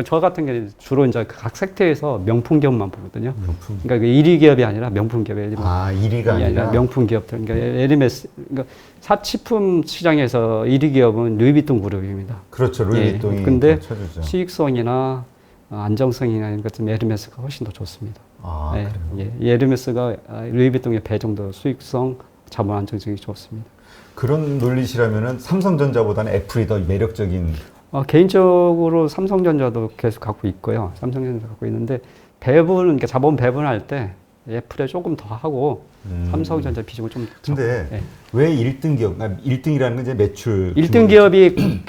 저 같은 경우는 주로 이제 각 섹터에서 명품 기업만 보거든요. 명품. 그러니까 1위 기업이 아니라 명품 기업이에요. 아, 1위가 아니라 명품 기업들. 그러니까 에르메스, 그러니까 사치품 시장에서 1위 기업은 루이비통 그룹입니다. 그렇죠. 루이비통이 근데 쳐주죠. 수익성이나 안정성이나 이런 것좀 에르메스가 훨씬 더 좋습니다. 아, 예, 그래요? 예. 에르메스가 루이비통의 배 정도 수익성, 자본 안정성이 좋습니다. 그런 논리시라면은 삼성전자보다는 애플이 더 매력적인. 개인적으로 삼성전자도 계속 갖고 있고요. 삼성전자 갖고 있는데 그러니까 자본 배분할 때 애플에 조금 더 하고 삼성전자 비중을 좀. 근데 예. 왜 1등 기업? 1등이라는 건 이제 매출. 1등 기업이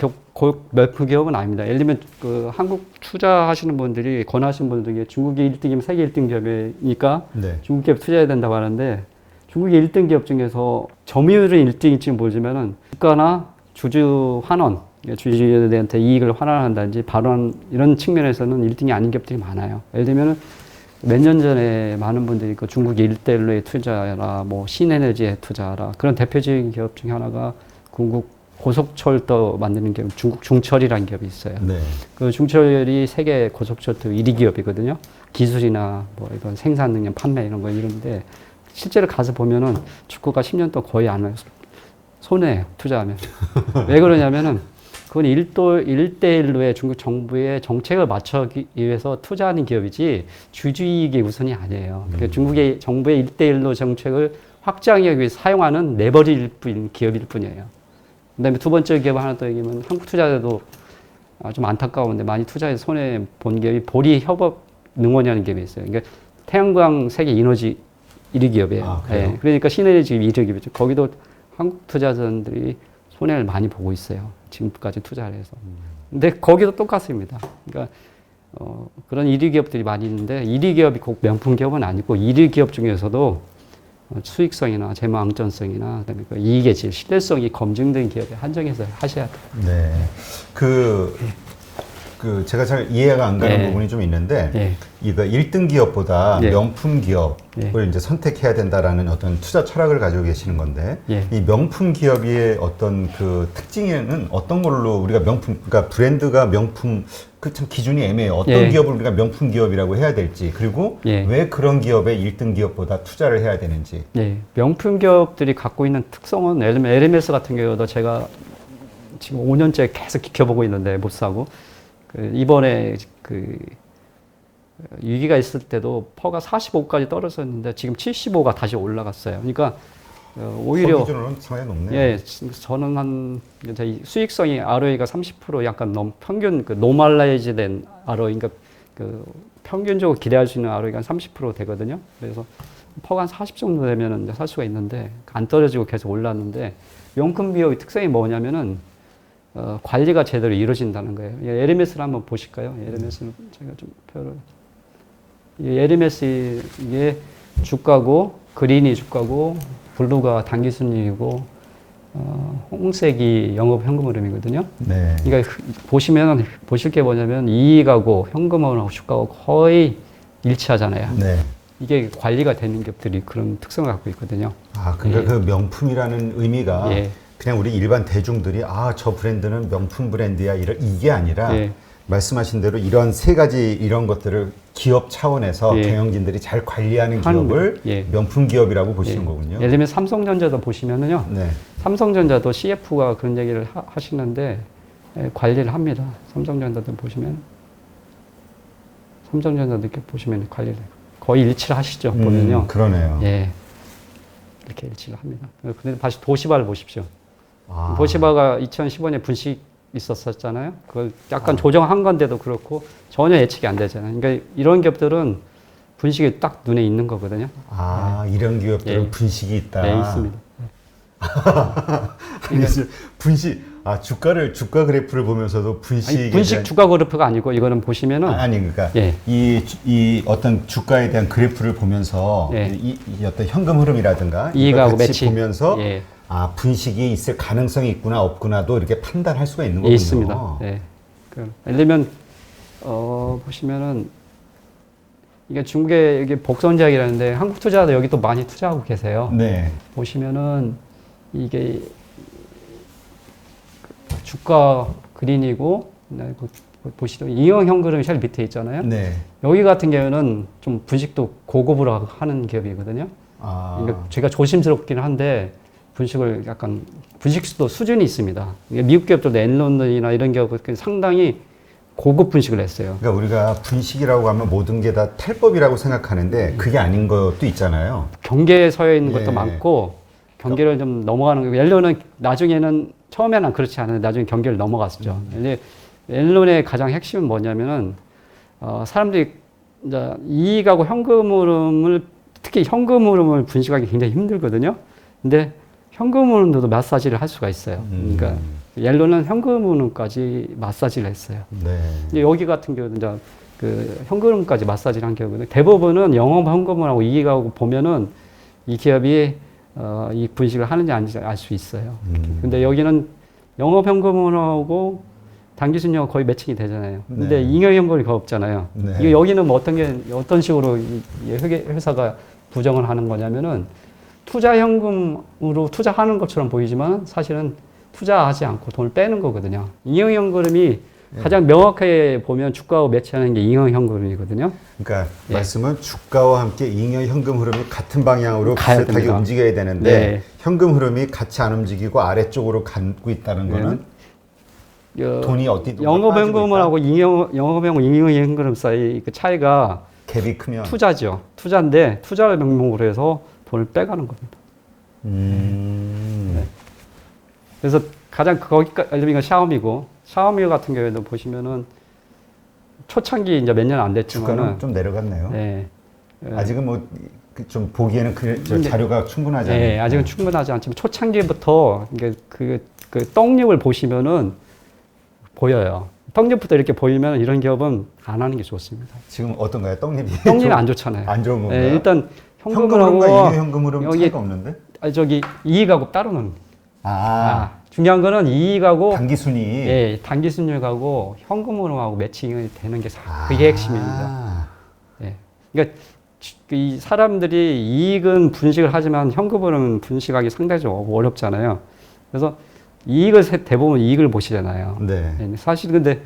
몇프 기업은 아닙니다. 예를 들면 그 한국 투자하시는 분들이 권하시는 분들 중에 중국이 1등이면 세계 1등 기업이니까 네. 중국 기업 투자해야 된다고 하는데 중국의 1등 기업 중에서 점유율은 1등일지는 모르지만은 주가나 주주 환원, 주주들한테 이익을 환원한다든지 발언 이런 측면에서는 1등이 아닌 기업들이 많아요. 예를 들면은 몇 년 전에 많은 분들이 그 중국의 일대일로에 투자라, 뭐 신에너지에 투자라 그런 대표적인 기업 중에 하나가 중국 고속철도 만드는 기업, 중국 중철이라는 기업이 있어요. 네. 그 중철이 세계 고속철도 1위 기업이거든요. 기술이나 뭐 이런 생산 능력, 판매 이런 거 이런데 실제로 가서 보면은 주가가 10년 동안 거의 안 와요. 손해예요, 투자하면. 왜 그러냐면은 그건 1대1로의 중국 정부의 정책을 맞추기 위해서 투자하는 기업이지 주주이익이 우선이 아니에요. 그러니까 중국의 정부의 1대1로 정책을 확장하기 위해서 사용하는 레버리일 뿐 기업일 뿐이에요. 그 다음에 두 번째 기업 하나 더 얘기하면 한국 투자자도 좀 안타까운데 많이 투자해서 손해 본 기업이 보리 협업 능원이라는 기업이 있어요. 그러니까 태양광 세계 이너지 1위 기업이에요. 아, 그래요? 네, 그러니까 신에너지 1위 기업이죠. 거기도 한국 투자자들이 손해를 많이 보고 있어요. 지금까지 투자를 해서. 근데 거기도 똑같습니다. 그러니까 그런 1위 기업들이 많이 있는데 1위 기업이 꼭 명품 기업은 아니고 1위 기업 중에서도 수익성이나 재무 안정성이나 그다음에 그 이익의 질, 신뢰성이 검증된 기업에 한정해서 하셔야 돼요. 네. 제가 잘 이해가 안 가는 네. 부분이 좀 있는데, 네. 이거 1등 기업보다 네. 명품 기업을 네. 이제 선택해야 된다라는 어떤 투자 철학을 가지고 계시는 건데, 네. 이 명품 기업의 어떤 그 특징에는 어떤 걸로 우리가 그러니까 브랜드가 명품, 그 참 기준이 애매해요. 어떤 네. 기업을 우리가 명품 기업이라고 해야 될지, 그리고 네. 왜 그런 기업에 1등 기업보다 투자를 해야 되는지. 네, 명품 기업들이 갖고 있는 특성은 예를 들면 LMS 같은 경우도 제가 지금 5년째 계속 지켜보고 있는데 못 사고 이번에 위기가 있을 때도 퍼가 45까지 떨어졌는데 지금 75가 다시 올라갔어요. 그러니까 오히려 기준으로는 상당히 높네요. 예, 저는 한 이제 수익성이 ROE가 30% 약간 평균 노멀라이즈된 ROE, 그러니까 평균적으로 기대할 수 있는 ROE가 한 30% 되거든요. 그래서 퍼가 한 40 정도 되면은 살 수가 있는데 안 떨어지고 계속 올랐는데 명품 기업의 특성이 뭐냐면은 관리가 제대로 이루어진다는 거예요. 에르메스를 한번 보실까요? 에르메스는 제가 좀 표를 에르메스의 주가고 그린이 주가고 블루가 단기 순이익이고 홍색이 영업 현금 흐름이거든요. 네. 그러니까 보시면 보실 게 뭐냐면 이익하고 현금하고 주가하고 거의 일치하잖아요. 네. 이게 관리가 되는 기업들이 그런 특성을 갖고 있거든요. 아, 그러니까 예. 그 명품이라는 의미가 예. 그냥 우리 일반 대중들이 저 브랜드는 명품 브랜드야 이게 아니라 예. 말씀하신 대로 이런 세 가지 이런 것들을 기업 차원에서 예. 경영진들이 잘 관리하는 하는 기업을 예. 명품 기업이라고 보시는 예. 거군요. 예를 들면 삼성전자도 보시면은요. 네. 삼성전자도 CF가 그런 얘기를 하시는데 관리를 합니다. 삼성전자도 보시면 삼성전자도 이렇게 보시면 관리를 거의 일치를 하시죠. 보면요. 그러네요. 예. 이렇게 일치를 합니다. 근데 다시 도시바를 보십시오. 아. 도시바가 2015년에 분식 있었잖아요. 그걸 약간 조정한 건데도 그렇고 전혀 예측이 안 되잖아요. 그러니까 이런 기업들은 분식이 딱 눈에 있는 거거든요. 이런 기업들은 예. 분식이 있다. 네, 있습니다. 아니, 분식, 주가 그래프를 보면서도 분식에 분식 대한 주가 그래프가 아니고 이거는 보시면은 그러니까 예. 이 어떤 주가에 대한 그래프를 보면서 예. 이 어떤 현금 흐름이라든가 이익하고 이걸 같이 매치 보면서 예. 분식이 있을 가능성이 있구나 없구나도 이렇게 판단할 수가 있는 거군요. 예, 있습니다. 예. 예를 들면 보시면은 이게 중국에 이게 복선제약이라는데 한국 투자자도 여기 또 많이 투자하고 계세요. 네. 보시면은 이게 주가 그린이고 보시죠. 잉여 현금이 제일 밑에 있잖아요. 네. 여기 같은 경우는 좀 분식도 고급으로 하는 기업이거든요. 아. 그러니까 제가 조심스럽긴 한데 분식을 약간 분식도 수준이 있습니다. 이게 미국 기업들도 엔론이나 이런 기업은 상당히 고급 분식을 했어요. 그러니까 우리가 분식이라고 하면 모든 게 다 탈법이라고 생각하는데 그게 아닌 것도 있잖아요. 경계에 서여 있는 것도 예. 많고 경계를 좀 넘어가는 거. 옐론은 나중에는 처음에는 그렇지 않은데 나중에 경계를 넘어갔죠. 근데 옐론의 가장 핵심은 뭐냐면은 사람들이 이제 이익하고 현금 흐름을 특히 현금 흐름을 분식하기 굉장히 힘들거든요. 근데 현금 흐름도 마사지를 할 수가 있어요. 그러니까 옐론은 현금 흐름까지 마사지를 했어요. 네. 근데 여기 같은 경우는 이제 그 현금까지 마사지를 한 경우는 대부분은 영업 현금하고 이익하고 보면은 이 기업이 이 분식을 하는지 아닌지 알 수 있어요. 근데 여기는 영업 현금하고 단기 순이익가 거의 매칭이 되잖아요. 근데 네. 잉여 현금이 거의 없잖아요. 네. 이거 여기는 뭐 어떤 식으로 이 회사가 부정을 하는 거냐면은 투자 현금으로 투자하는 것처럼 보이지만 사실은 투자하지 않고 돈을 빼는 거거든요. 잉여 현금이 가장 명확하게 보면 주가와 매치하는 게 잉여 현금이거든요. 그러니까 예. 말씀은 주가와 함께 잉여 현금 흐름이 같은 방향으로 가야 비슷하게 됩니다. 움직여야 되는데 네. 현금 흐름이 같이 안 움직이고 아래쪽으로 가고 있다는 거는 돈이 어디 영업 현금하고 영업 현금 잉여 현금 사이 그 차이가 갭이 크면 투자죠. 투자인데 투자를 명목으로 해서 돈을 빼가는 겁니다. 네. 그래서 가장 거기까지 예를 들면 샤오미고 샤오미 같은 경우에도 보시면은 초창기 이제 몇 년 안 됐지만은 주가는 좀 내려갔네요. 네. 아직은 뭐 좀 보기에는 저 자료가 충분하지 않아요. 네, 아직은 충분하지 않지만 초창기부터 이게 그 떡잎을 보시면은 보여요. 떡잎부터 이렇게 보이면 이런 기업은 안 하는 게 좋습니다. 지금 어떤가요? 떡잎이 떡잎이 안 좋잖아요. 안 좋은 건가요? 네, 일단 현금흐름과 현금하고 잉여 현금흐름 여기 차이가 없는데? 저기 이익하고 따로는 중요한 거는 이익하고 단기 순이 예, 단기 순이익하고 현금으로하고 매칭이 되는 게 그게 핵심입니다. 예. 그러니까 이 사람들이 이익은 분식을 하지만 현금으로는 분식하기 상당히 좀 어렵잖아요. 그래서 이익을 대부분 이익을 보시잖아요. 네. 예, 사실 근데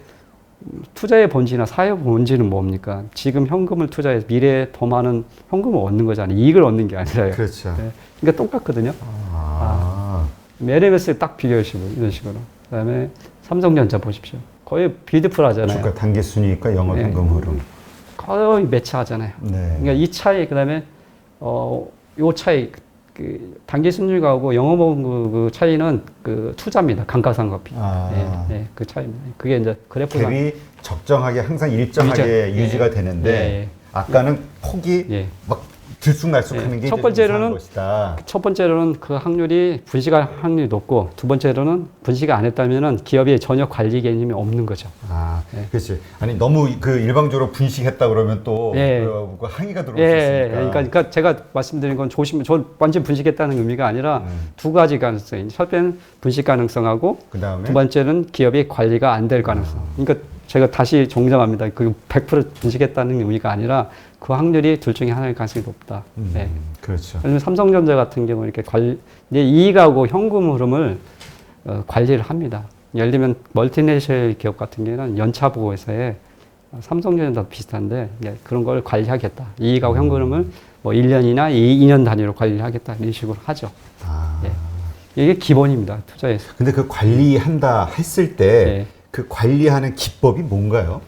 투자의 본질이나 사회 본질은 뭡니까? 지금 현금을 투자해서 미래에 더 많은 현금을 얻는 거잖아요. 이익을 얻는 게 아니라요. 그렇죠. 예. 그러니까 똑같거든요. 메르메스를 딱 비교하시고 이런 식으로. 그다음에 삼성전자 보십시오. 거의 비슷하잖아요. 주가 단기 순이익과 영업 현금 흐름. 거의 매치하잖아요. 네. 그러니까 이 차이 그다음에 요 차이 그 단기 순이익하고 영업원금 그 차이는 그 투자입니다. 감가상각비. 그 차이입니다. 그게 이제 그래프가 갭이 적정하게 항상 일정하게 유지가 되는데 아까는 폭이 막 들쑥날쑥하는 게 첫 이제 이상한 번째로는 것이다. 첫 번째로는 그 확률이 분식할 확률이 높고 두 번째로는 분식을 안 했다면은 기업이 전혀 관리 개념이 없는 거죠. 그렇지. 아니 너무 그 일방적으로 분식했다 그러면 또 그 항의가 들어올 수 있으니까. 그러니까 제가 말씀드린 건 저 완전 분식했다는 의미가 아니라 두 가지 가능성이. 첫째는 분식 가능성하고 그다음에 두 번째는 기업이 관리가 안 될 가능성. 그러니까 제가 다시 정정합니다. 그 100% 분식했다는 의미가 아니라 그 확률이 둘 중에 하나일 가능성이 높다. 그렇죠. 예를 삼성전자 같은 경우 이렇게 이제 이익하고 현금 흐름을 관리를 합니다. 예를 들면 멀티내셔널 기업 같은 경우는 연차 보고서에 삼성전자도 비슷한데 그런 걸 관리하겠다. 이익하고 현금 흐름을 뭐 1년이나 2년 단위로 관리하겠다. 이런 식으로 하죠. 이게 기본입니다. 투자에서. 근데 그 관리한다 했을 때 그 관리하는 기법이 뭔가요?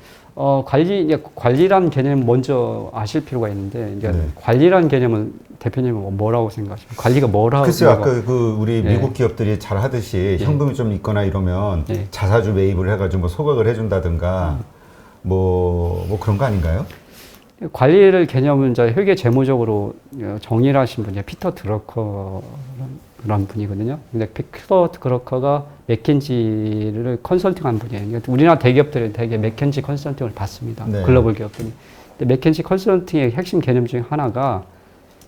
관리란 개념 먼저 아실 필요가 있는데, 관리란 개념은 대표님은 뭐라고 생각하십니까? 관리가 뭐라고? 글쎄요, 아까 그 우리 미국 기업들이 잘 하듯이 현금이 좀 있거나 이러면 자사주 매입을 해가지고 뭐 소각을 해준다든가 뭐 그런 거 아닌가요? 관리를 개념은 이제 회계 재무적으로 정의를 하신 분이 피터 드러커라는 분이거든요. 근데 피터 드러커가 맥켄지를 컨설팅한 분이에요. 그러니까 우리나라 대기업들은 대개 맥켄지 컨설팅을 받습니다. 글로벌 기업들이. 근데 맥켄지 컨설팅의 핵심 개념 중에 하나가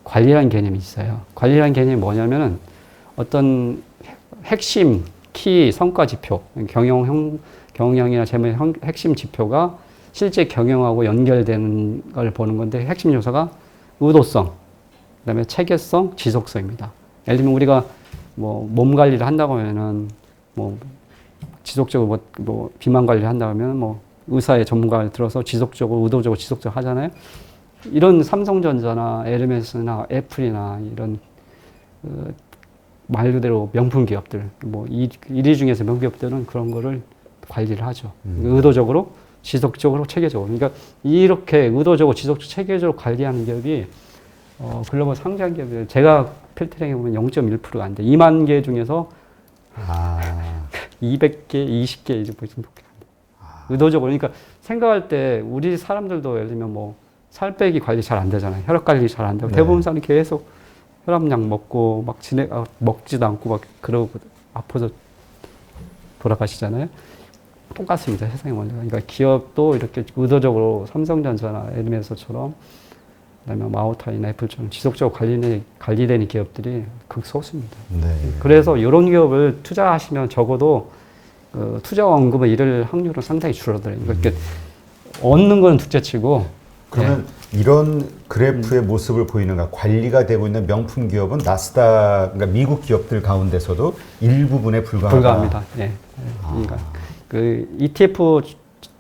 관리라는 개념이 있어요. 관리라는 개념이 뭐냐면은 어떤 핵심 키 성과 지표, 경영이나 재무의 핵심 지표가 실제 경영하고 연결되는 걸 보는 건데 핵심 요소가 의도성, 그다음에 체계성, 지속성입니다. 예를 들면 우리가 뭐 몸 관리를 한다고 하면은 뭐 지속적으로 뭐 비만 관리를 한다고 하면 뭐 의사의 전문가를 들어서 지속적으로, 의도적으로 지속적으로 하잖아요. 이런 삼성전자나 LMS나 애플이나 이런 말 그대로 명품 기업들, 뭐 1위 중에서 명품 기업들은 그런 거를 관리를 하죠. 의도적으로, 지속적으로, 체계적으로. 그러니까 이렇게 의도적으로, 지속적으로, 체계적으로 관리하는 기업이 글로벌 상장 기업들, 제가 필터링해 보면 0.1%가 안 돼. 2만 개 중에서 200개, 20개 이제 보시면 의도적으로. 그러니까 생각할 때 우리 사람들도 예를 들면 뭐 살 빼기 관리 잘 안 되잖아요. 혈압 관리 잘 안 되고 네. 대부분 사람이 계속 혈압약 먹고 막 먹지도 않고 막 그러고 아파서 돌아가시잖아요. 똑같습니다. 세상의 원리가. 그러니까 기업도 이렇게 의도적으로 삼성전자나 LMS처럼 그다음에 마오타이나 애플처럼 지속적으로 관리되는 기업들이 극소수입니다. 네. 그래서 이런 기업을 투자하시면 적어도 투자 원금을 잃을 확률은 상당히 줄어들어요. 그러니까 얻는 건 둘째치고. 그러면 이런 그래프의 모습을 보이는가? 관리가 되고 있는 명품 기업은 나스닥, 그러니까 미국 기업들 가운데서도 일부분에 불과합니다. 예. 그러니까 그 ETF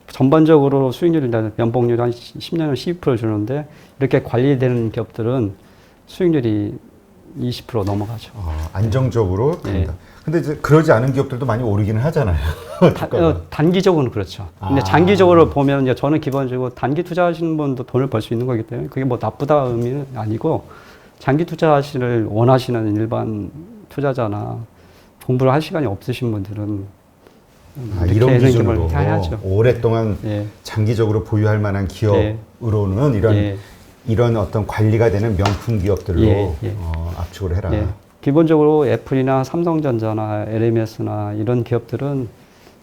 전반적으로 수익률이 연봉률이 한 10년에 12% 주는데 이렇게 관리되는 기업들은 수익률이 20% 넘어가죠. 안정적으로 갑니다. 근데 이제 그러지 않은 기업들도 많이 오르기는 하잖아요. 단기적으로는 그렇죠. 근데 장기적으로 보면 이제 저는 기본적으로 단기 투자하시는 분도 돈을 벌 수 있는 거기 때문에 그게 뭐 나쁘다 의미는 아니고 장기 투자를 원하시는 일반 투자자나 공부를 할 시간이 없으신 분들은 이런 기준으로 해야죠. 오랫동안 장기적으로 보유할 만한 기업으로는 이런 어떤 관리가 되는 명품 기업들로 압축을 해라. 기본적으로 애플이나 삼성전자나 LMS나 이런 기업들은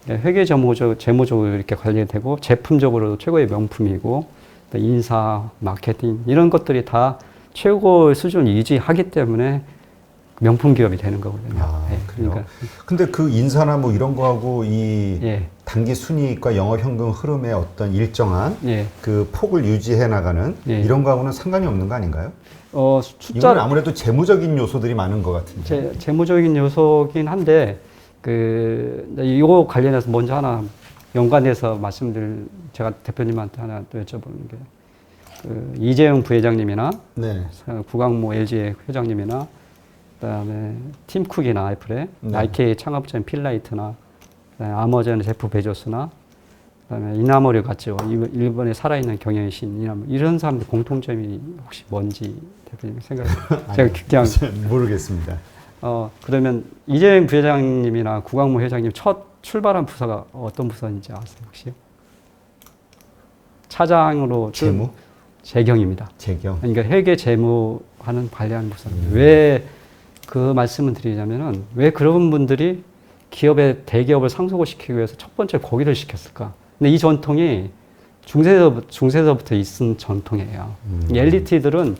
회계 재무적으로 이렇게 관리되고 제품적으로 최고의 명품이고 인사, 마케팅 이런 것들이 다 최고 수준을 유지하기 때문에 명품 기업이 되는 거거든요. 그러니까. 근데 그 인사나 뭐 이런 거하고 이 단기 순이익과 영업 현금 흐름의 어떤 일정한 그 폭을 유지해 나가는 이런 거하고는 상관이 없는 거 아닌가요? 이건 아무래도 재무적인 요소들이 많은 것 같은데. 재무적인 요소긴 한데 이거 관련해서 먼저 하나 연관해서 제가 대표님한테 하나 또 여쭤보는 게 이재용 부회장님이나 구광모 LG 회장님이나 그다음에 팀쿡이나 애플의 나이키 창업자인 필라이트나 아마존의 제프 베조스나 그다음에 이나모리 같죠. 일본에 살아있는 경영의 신 이런 사람들 공통점이 혹시 뭔지 대표님 생각해요? 제가 그냥 모르겠습니다. 그러면 이재용 부회장님이나 구광모 회장님 첫 출발한 부서가 어떤 부서인지 아세요 혹시? 차장으로 재무? 재경입니다. 재경. 그러니까 회계 재무하는 관리하는 부서입니다. 왜 그 말씀을 드리자면은 왜 그런 분들이 기업의 대기업을 상속을 시키기 위해서 첫 번째 거기를 시켰을까? 근데 이 전통이 중세서부터 있은 전통이에요. 엘리트들은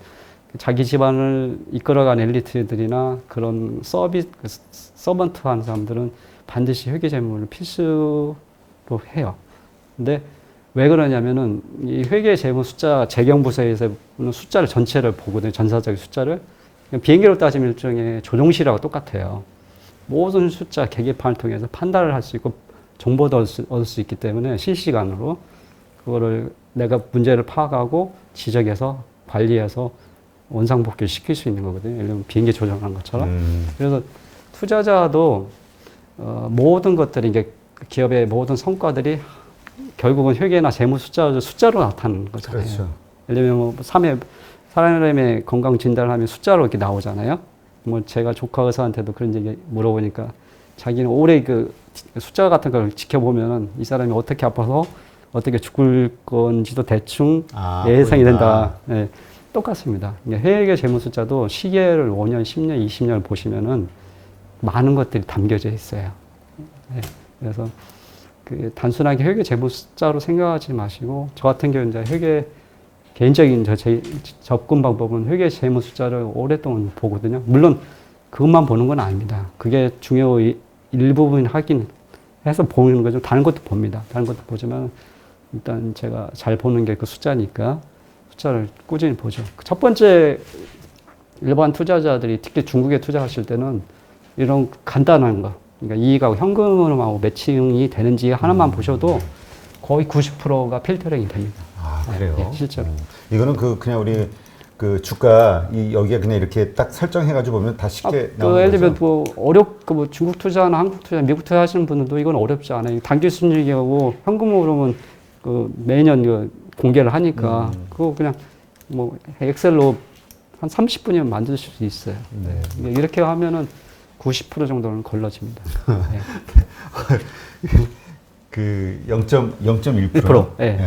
자기 집안을 이끌어간 엘리트들이나 그런 서번트 하는 사람들은 반드시 회계재무를 필수로 해요. 근데 왜 그러냐면은 이 회계재무 숫자, 재경부서에서는 숫자를 전체를 보거든요. 전사적인 숫자를. 비행기로 따지면 일종의 조종실하고 똑같아요. 모든 숫자 계기판을 통해서 판단을 할 수 있고 정보도 얻을 수 있기 때문에 실시간으로 그거를 내가 문제를 파악하고 지적해서 관리해서 원상복귀 시킬 수 있는 거거든요. 예를 들면 비행기 조정하는 것처럼. 그래서 투자자도 모든 것들이 이제 기업의 모든 성과들이 결국은 회계나 재무 숫자로 나타나는 거잖아요. 그렇죠. 예를 들면 뭐 사람의 건강 진단을 하면 숫자로 이렇게 나오잖아요. 뭐 제가 조카 의사한테도 그런 얘기 물어보니까 자기는 오래 그 숫자 같은 걸 지켜보면은 이 사람이 어떻게 아파서 어떻게 죽을 건지도 대충 예상이 된다. 똑같습니다. 회계 재무 숫자도 시계를 5년, 10년, 20년을 보시면은 많은 것들이 담겨져 있어요. 그래서 그 단순하게 회계 재무 숫자로 생각하지 마시고 저 같은 경우는 이제 개인적인 접근 방법은 회계 재무 숫자를 오랫동안 보거든요. 물론 그것만 보는 건 아닙니다. 그게 중요 일부분 하긴 해서 보는 거죠. 다른 것도 봅니다. 다른 것도 보지만 일단 제가 잘 보는 게 그 숫자니까 숫자를 꾸준히 보죠. 첫 번째 일반 투자자들이 특히 중국에 투자하실 때는 이런 간단한 거, 그러니까 이익하고 현금으로하고 매칭이 되는지 하나만 보셔도 거의 90%가 필터링이 됩니다. 아, 그래요? 네, 실제로. 이거는 그냥 우리 그 주가 여기에 그냥 이렇게 딱 설정해가지고 보면 다 쉽게 나오는 예를 들면 거죠? 뭐 중국 투자나 한국 투자, 미국 투자 하시는 분들도 이건 어렵지 않아요. 단기 순이익하고 현금으로는 매년 공개를 하니까 그거 그냥 뭐 엑셀로 한 30분이면 만드실 수 있어요. 네. 이렇게 하면은 90% 정도는 걸러집니다. 네. 그 0.1%? 1%. 네.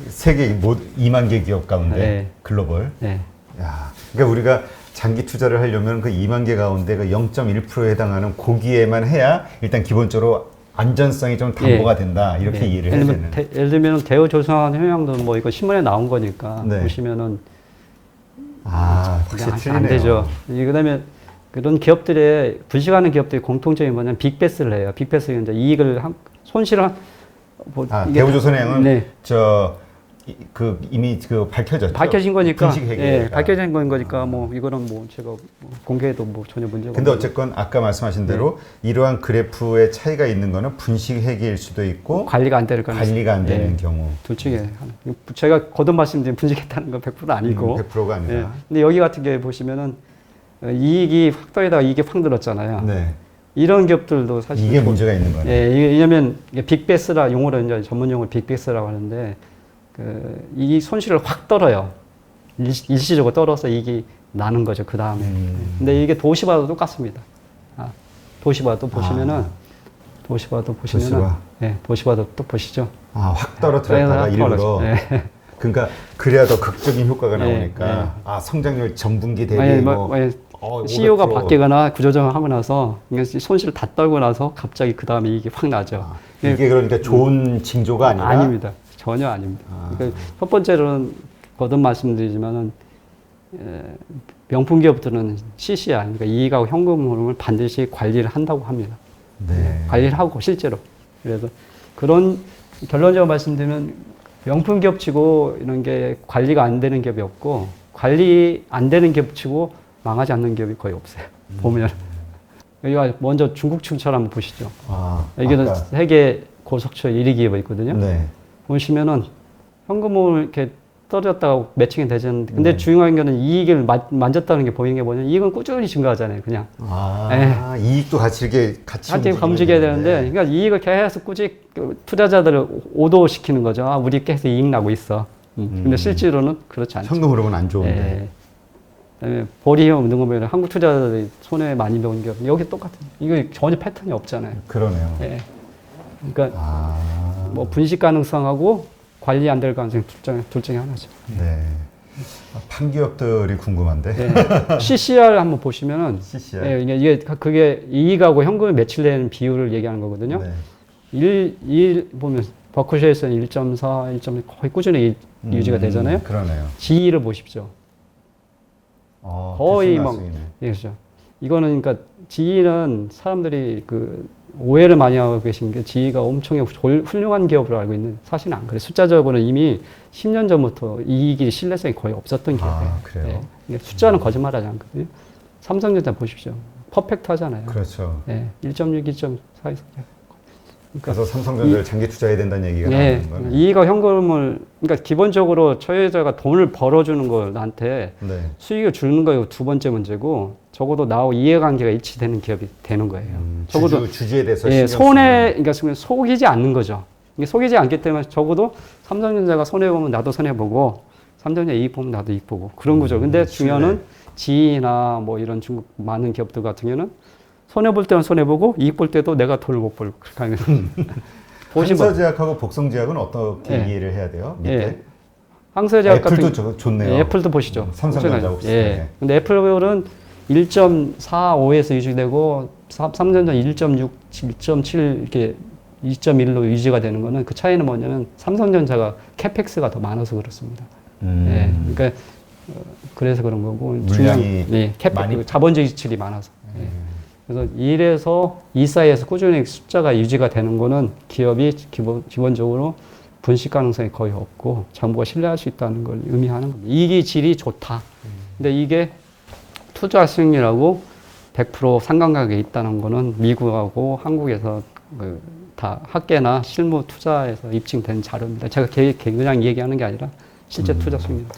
세계 2만 개 기업 가운데 네. 글로벌. 네. 야, 그러니까 우리가 장기 투자를 하려면 그 2만 개 가운데 그 0.1%에 해당하는 고기에만 해야 일단 기본적으로 안전성이 좀 담보가 된다. 이렇게 이해를 해야 되는. 예를 들면 대우조선 현황도 뭐 이거 신문에 나온 거니까 네. 보시면은 확실히 틀리네요. 안 되죠. 그다음에 그런 기업들의 분식하는 기업들의 공통점이 뭐냐면 빅베스를 해요. 빅베스는 이제 이익을 손실을 대우조선행은 네. 이미 밝혀졌죠. 밝혀진 거니까. 분식회계. 밝혀진 거니까 뭐 이거는 뭐 제가 공개해도 뭐 전혀 문제가. 근데 어쨌건 아까 말씀하신 대로 이러한 그래프의 차이가 있는 거는 분식회계일 수도 있고 관리가 안 되는 경우. 둘 중에 하나. 제가 거듭 말씀드린 분식했다는 건 100% 아니고. 100%가 아니라. 근데 여기 같은 경우에 보시면은 이익이 확 떨어지다가 이익이 확 늘었잖아요. 네. 이런 기업들도 사실 이게 문제가 있는 거예요. 왜냐면 빅베스라 용어로 이제 전문 용어로 빅베스라고 하는데 이 손실을 확 떨어요. 일시적으로 떨어서 이익이 나는 거죠. 그 다음에. 근데 이게 도시바도 똑같습니다. 도시바도 보시면은 도시바도 또 보시죠. 확 떨어뜨렸다가 일부러. 그러니까 그래야 더 극적인 효과가 나오니까 성장률 전분기 대비 CEO가 바뀌거나 구조조정하고 나서 손실을 다 떨고 나서 갑자기 그 다음에 이게 확 나죠. 이게 그러니까 좋은 징조가 아니라? 아닙니다. 전혀 아닙니다. 그러니까 첫 번째로는 거듭 말씀드리지만은 명품 기업들은 CCR, 그러니까 이익하고 현금 흐름을 반드시 관리를 한다고 합니다. 네. 관리를 하고 실제로. 그래서 그런 결론적으로 말씀드리면 명품 기업치고 이런 게 관리가 안 되는 기업이 없고 관리 안 되는 기업치고 망하지 않는 기업이 거의 없어요. 보면 여기가 먼저 중국 춘철 한번 보시죠. 여기는 세계 고속철 1위 기업이 있거든요. 네. 보시면은 현금을 이렇게 떨어졌다가 매칭이 되셨는데, 근데 중요한 거는 이익을 만졌다는 게 보이는 게 뭐냐면 이익은 꾸준히 증가하잖아요, 그냥. 이익도 같이 움직여야 되는데, 그러니까 이익을 계속 꾸준히 투자자들을 오도시키는 거죠. 우리 계속 이익 나고 있어. 근데 실제로는 그렇지 않죠. 현금 흐름은 안 좋은데. 그다음에 보리형 이런 거 보면 한국 투자자들이 손해 많이 본 기업 여기 똑같은. 이거 전혀 패턴이 없잖아요. 그러네요. 그러니까 뭐 분식 가능성하고 관리 안 될 가능성 둘 중에 하나죠. 네. 판기업들이 궁금한데. CCR 한번 보시면은 CCR. 그게 이익하고 현금이 매출되는 비율을 얘기하는 거거든요. 1 보면 버크셔에서는 1.4, 1.1 거의 꾸준히 유지가 되잖아요. 그러네요. GE를 보십시오. 거의 막 그렇죠. 이거는 그러니까 GE는 사람들이 오해를 많이 하고 계신 게 GE가 엄청 훌륭한 기업으로 알고 있는 사실은 안 그래요. 숫자적으로는 이미 10년 전부터 이익이 신뢰성이 거의 없었던 기업이에요. 그래요? 숫자는 거짓말하지 않거든요. 삼성전자 보십시오. 퍼펙트 하잖아요. 그렇죠. 1.6, 1.4에서. 그래서 삼성전자를 장기 투자해야 된다는 얘기가 나오는 거예요. 이익과 현금을, 그러니까 기본적으로 소유자가 돈을 벌어주는 걸 나한테 수익을 주는 거예요. 두 번째 문제고, 적어도 나하고 이해관계가 일치되는 기업이 되는 거예요. 적어도 주주에 대해서 그러니까 속이지 않는 거죠. 속이지 않기 때문에 적어도 삼성전자가 손해 보면 나도 손해 보고, 삼성전자 이익 보면 나도 이익 보고 그런 거죠. 근데 중요한 건 GE나 뭐 이런 중국 많은 기업들 같은 경우는 손해 볼 때는 손해 보고 이익 볼 때도 내가 돈을 못 벌고 그렇게 하면 항서제약하고 복성제약은 어떻게 이해를 해야 돼요? 밑에? 항서제약 애플도 좋네요. 애플도 보시죠. 삼성전자 혹시. 근데 애플은 1.45에서 유지되고 삼성전자 1.6, 1.7 이렇게 2.1로 유지가 되는 거는 그 차이는 뭐냐면 삼성전자가 캐펙스가 더 많아서 그렇습니다. 그러니까 그래서 그런 거고 물량이 캐펙 자본주의 지출이 많아서. 그래서 1에서 2 사이에서 꾸준히 숫자가 유지가 되는 거는 기업이 기본적으로 분식 가능성이 거의 없고 정부가 신뢰할 수 있다는 걸 의미하는 겁니다. 이익의 질이 좋다. 근데 이게 투자 수익률하고 100% 상관관계에 있다는 거는 미국하고 한국에서 다 학계나 실무 투자에서 입증된 자료입니다. 제가 그냥 얘기하는 게 아니라 실제 투자 수입니다.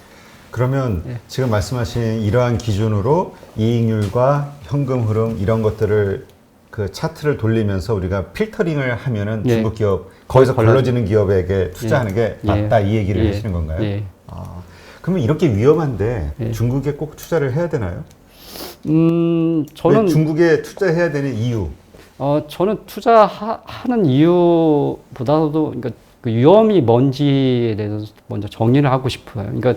그러면 지금 말씀하신 이러한 기준으로 이익률과 현금 흐름 이런 것들을 그 차트를 돌리면서 우리가 필터링을 하면은 중국 기업 거기서 걸러지는 기업에게 투자하는 게 맞다 이 얘기를 하시는 건가요? 아, 그러면 이렇게 위험한데 중국에 꼭 투자를 해야 되나요? 저는 중국에 투자해야 되는 이유. 저는 투자하는 이유보다도 그러니까 그 위험이 뭔지에 대해서 먼저 정리를 하고 싶어요. 그러니까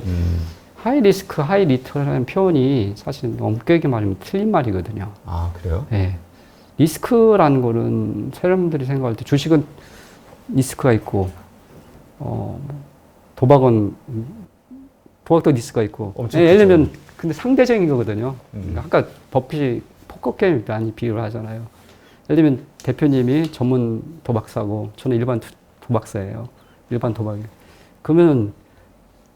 하이 리스크, 하이 리턴이라는 표현이 사실 엄격히 말하면 틀린 말이거든요. 아, 그래요? 네. 리스크라는 거는 사람들이 생각할 때 주식은 리스크가 있고, 도박도 리스크가 있고. 예를 들면, 근데 상대적인 거거든요. 그러니까 아까 버핏이 포커게임 많이 비유를 하잖아요. 예를 들면 대표님이 전문 도박사고, 저는 일반 도박사예요. 일반 도박이. 그러면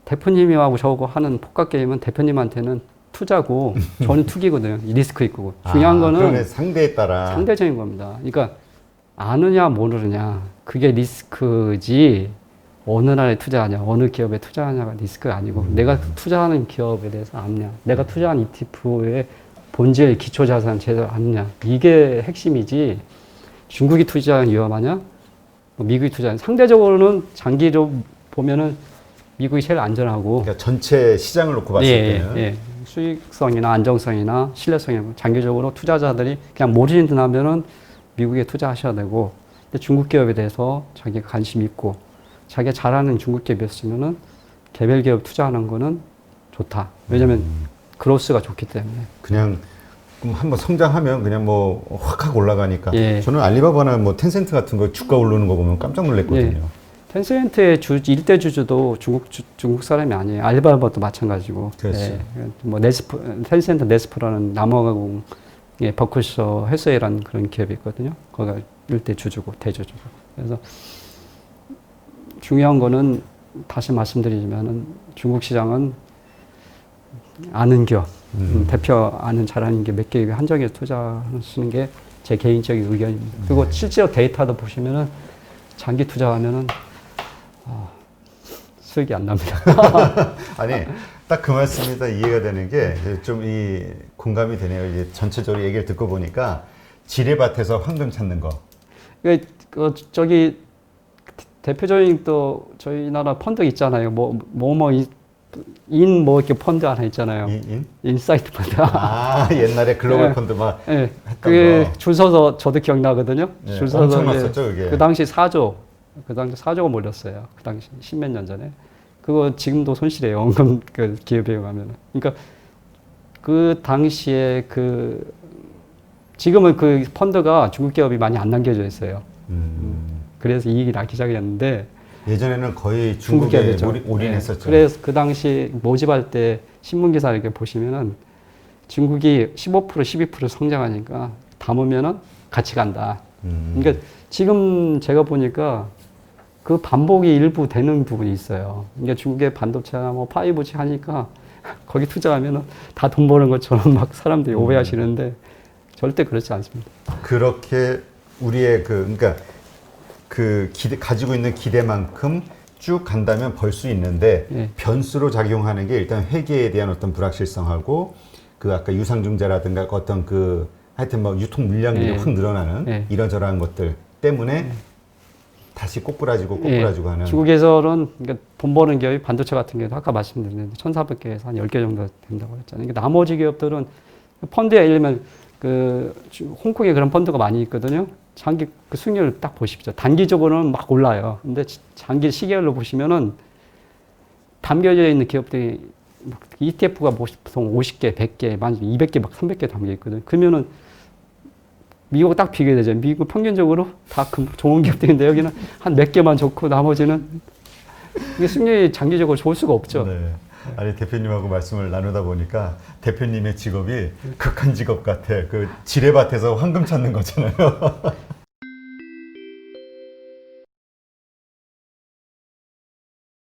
대표님하고 저하고 하는 포커게임은 대표님한테는 투자고 저는 투기거든요. 리스크 있고. 중요한 거는 상대에 따라 상대적인 겁니다. 그러니까 아느냐 모르느냐 그게 리스크지 어느 나라에 투자하냐 어느 기업에 투자하냐가 리스크가 아니고 내가 투자하는 기업에 대해서 아느냐 내가 투자한 ETF의 본질 기초자산 제대로 아느냐 이게 핵심이지 중국이 투자하는 위험하냐 미국이 투자하는 상대적으로는 장기로 보면은 미국이 제일 안전하고 그러니까 전체 시장을 놓고 봤을 때는 수익성이나 안정성이나 신뢰성이 장기적으로 투자자들이 그냥 모르는 듯 하면은 미국에 투자하셔야 되고 근데 중국 기업에 대해서 자기가 관심 있고 자기가 잘하는 중국 기업이었으면은 개별 기업 투자하는 거는 좋다. 왜냐면 그로스가 좋기 때문에. 그냥 한번 성장하면 그냥 뭐 확 하고 올라가니까. 저는 알리바바나 뭐 텐센트 같은 거 주가 오르는 거 보면 깜짝 놀랐거든요. 텐센트의 일대 주주도 중국 사람이 아니에요. 알리바바도 마찬가지고. 그렇죠. 뭐 텐센트 네스프라는 남아공 버크셔 해서웨이라는 그런 기업이 있거든요. 거기가 일대 주주고 대주주고. 그래서 중요한 거는 다시 말씀드리지만은 중국 시장은 아는 기업, 대표 아는 잘하는 게 몇 개의 한정해서 투자하시는 게 제 개인적인 의견입니다. 그리고 실제로 데이터도 보시면은 장기 투자하면은 수익이 안 납니다. 아니, 딱 그 말씀이 다 이해가 되는 게 좀 공감이 되네요. 이제 전체적으로 얘기를 듣고 보니까 지뢰밭에서 황금 찾는 거. 저기 대표적인 또 저희 나라 펀드 있잖아요. 이렇게 펀드 하나 있잖아요. 인사이트 펀드. 아, 옛날에 글로벌 펀드 막. 그게 줄 서서 저도 기억나거든요. 줄 서서. 엄청났었죠, 그게. 그 당시 4조가 몰렸어요. 그 당시 10몇 년 전에. 그거 지금도 손실해요. 원금 그 기업에 가면은. 그러니까 그 당시에 지금은 그 펀드가 중국 기업이 많이 안 남겨져 있어요. 그래서 이익이 나기 시작했는데 예전에는 거의 중국에 올인했었죠. 그래서 그 당시 모집할 때 신문기사 이렇게 보시면은 중국이 15% 12% 성장하니까 담으면은 같이 간다. 그러니까 지금 제가 보니까 그 반복이 일부 되는 부분이 있어요. 그러니까 중국의 반도체나 뭐 5G 하니까 거기 투자하면은 다 돈 버는 것처럼 막 사람들이 오해하시는데 절대 그렇지 않습니다. 그렇게 우리의 그러니까 가지고 있는 기대만큼 쭉 간다면 벌 수 있는데 변수로 작용하는 게 일단 회계에 대한 어떤 불확실성하고 아까 유상증자라든가 어떤 하여튼 뭐 유통 물량들이 확 늘어나는 이런저런 것들 때문에 다시 꼬꾸라지고 하는. 중국에서는 그러니까 돈 버는 기업이 반도체 같은 경우도 아까 말씀드렸는데 1,400개에서 한 10개 정도 된다고 했잖아요. 그러니까 나머지 기업들은 펀드에 예를 들면 홍콩에 그런 펀드가 많이 있거든요. 장기 수익률을 딱 보십시오. 단기적으로는 막 올라요. 근데 장기 시계열로 보시면은 담겨져 있는 기업들이 ETF가 보통 50개, 100개, 200개, 막 300개 담겨 있거든요. 그러면은 미국과 딱 비교되죠. 미국 평균적으로 다 좋은 기업들인데 여기는 한 몇 개만 좋고 나머지는 이게 수익률이 장기적으로 좋을 수가 없죠. 네. 아니 대표님하고 말씀을 나누다 보니까 대표님의 직업이 극한 직업 같아. 지뢰밭에서 황금 찾는 거잖아요.